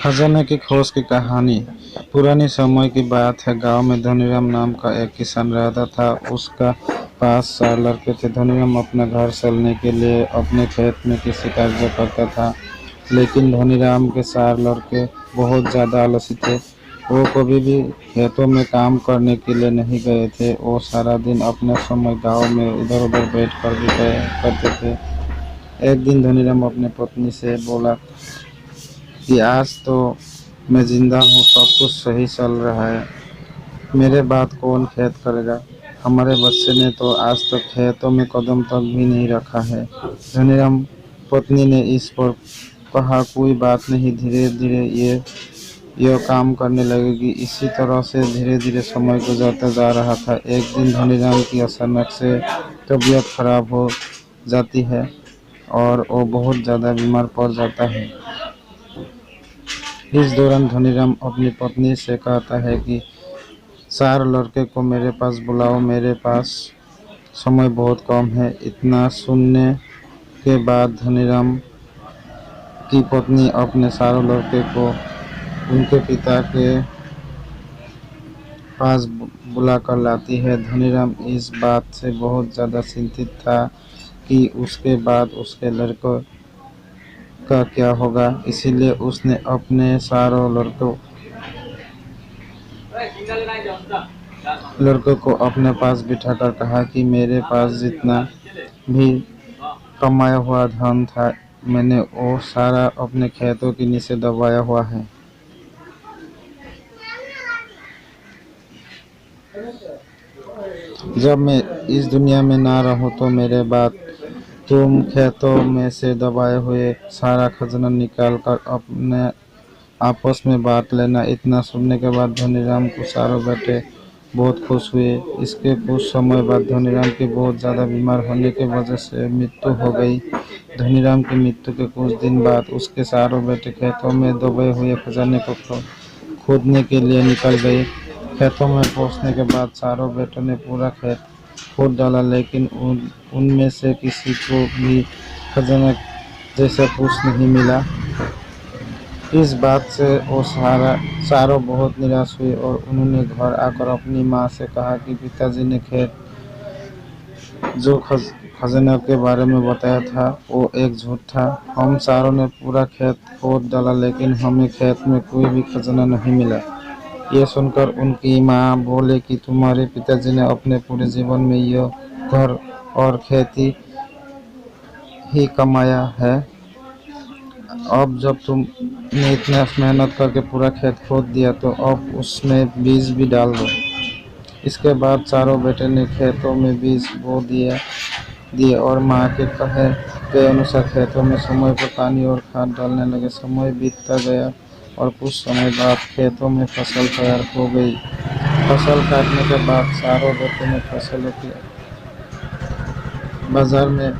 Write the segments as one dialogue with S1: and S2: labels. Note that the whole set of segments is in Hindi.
S1: खजाने की खोज की कहानी। पुराने समय की बात है। गांव में धनीराम नाम का एक किसान रहता था। उसका पास 4 लड़के थे। धनीराम अपना घर चलने के लिए अपने खेत में कृषि कार्य करता था। लेकिन धनीराम के 4 लड़के बहुत ज़्यादा आलसी थे। वो कभी भी खेतों में काम करने के लिए नहीं गए थे। वो सारा दिन अपना समय गांव में इधर उधर बैठ कर भी करते थे। एक दिन धनीराम अपने पत्नी से बोला कि आज तो मैं जिंदा हूँ, सब कुछ सही चल रहा है, मेरे बाद कौन खेत करेगा। हमारे बच्चे ने तो आज तक खेतों में कदम तक भी नहीं रखा है। धनीराम पत्नी ने इस पर कहा, कोई बात नहीं, धीरे धीरे ये काम करने लगेगी। इसी तरह से धीरे धीरे समय गुजरता जा रहा था। एक दिन धनीराम की अचानक से तबीयत खराब हो जाती है और वो बहुत ज़्यादा बीमार पड़ जाता है। इस दौरान धनीराम अपनी पत्नी से कहता है कि 4 लड़के को मेरे पास बुलाओ, मेरे पास समय बहुत कम है। इतना सुनने के बाद धनीराम की पत्नी अपने 4 लड़के को उनके पिता के पास बुला कर लाती है। धनीराम इस बात से बहुत ज़्यादा चिंतित था कि उसके बाद उसके लड़कों का क्या होगा। इसीलिए उसने अपने सारों लड़कों को अपने पास बिठाकर कहा कि मेरे पास जितना भी कमाया हुआ धन था, मैंने वो सारा अपने खेतों के नीचे दबाया हुआ है। जब मैं इस दुनिया में ना रहूं तो मेरे बाद तुम खेतों में से दबाए हुए सारा खजाना निकाल कर अपने आपस में बांट लेना। इतना सुनने के बाद धनीराम को 4 बेटे बहुत खुश हुए। इसके कुछ समय बाद धनीराम की बहुत ज़्यादा बीमार होने की वजह से मृत्यु हो गई। धनीराम की मृत्यु के कुछ दिन बाद उसके 4 बेटे खेतों में दबे हुए खजाने को खोदने के लिए निकल गए। खेतों में पहुंचने के बाद 4 बेटों ने पूरा खेत खोद डाला, लेकिन उनमें से किसी को भी खजाना जैसा कुछ नहीं मिला। इस बात से वो चारों बहुत निराश हुए और उन्होंने घर आकर अपनी माँ से कहा कि पिताजी ने खेत जो खजाना के बारे में बताया था वो एक झूठ था। हम चारों ने पूरा खेत खोद डाला, लेकिन हमें खेत में कोई भी खजाना नहीं मिला। ये सुनकर उनकी माँ बोले कि तुम्हारे पिताजी ने अपने पूरे जीवन में यह घर और खेती ही कमाया है। अब जब तुमने इतना मेहनत करके पूरा खेत खोद दिया तो अब उसमें बीज भी डाल दो। इसके बाद 4 बेटे ने खेतों में बीज बो दिए और माँ के कहे के अनुसार खेतों में समय पर पानी और खाद डालने लगे। समय बीतता गया और कुछ समय बाद खेतों में फसल तैयार हो गई। फसल काटने के बाद 4 बेटे ने फसलों के बाजार में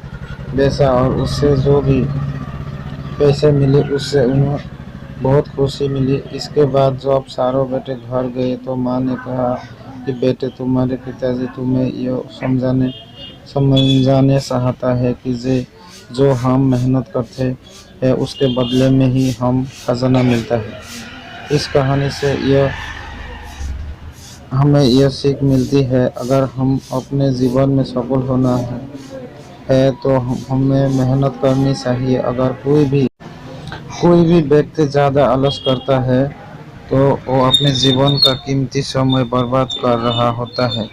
S1: बेचा और उससे जो भी पैसे मिले उससे उन्हें बहुत खुशी मिली। इसके बाद जब 4 बेटे घर गए तो माँ ने कहा कि बेटे, तुम्हारे पिताजी तुम्हें यह समझाने चाहता है कि जो हम मेहनत करते हैं उसके बदले में ही हम खजाना मिलता है। इस कहानी से हमें यह सीख मिलती है, अगर हम अपने जीवन में सफल होना है तो हमें मेहनत करनी चाहिए। अगर कोई भी व्यक्ति ज़्यादा आलस करता है तो वो अपने जीवन का कीमती समय बर्बाद कर रहा होता है।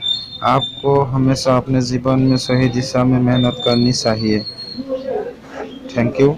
S1: आपको हमेशा अपने जीवन में सही दिशा में मेहनत करनी चाहिए। Thank you.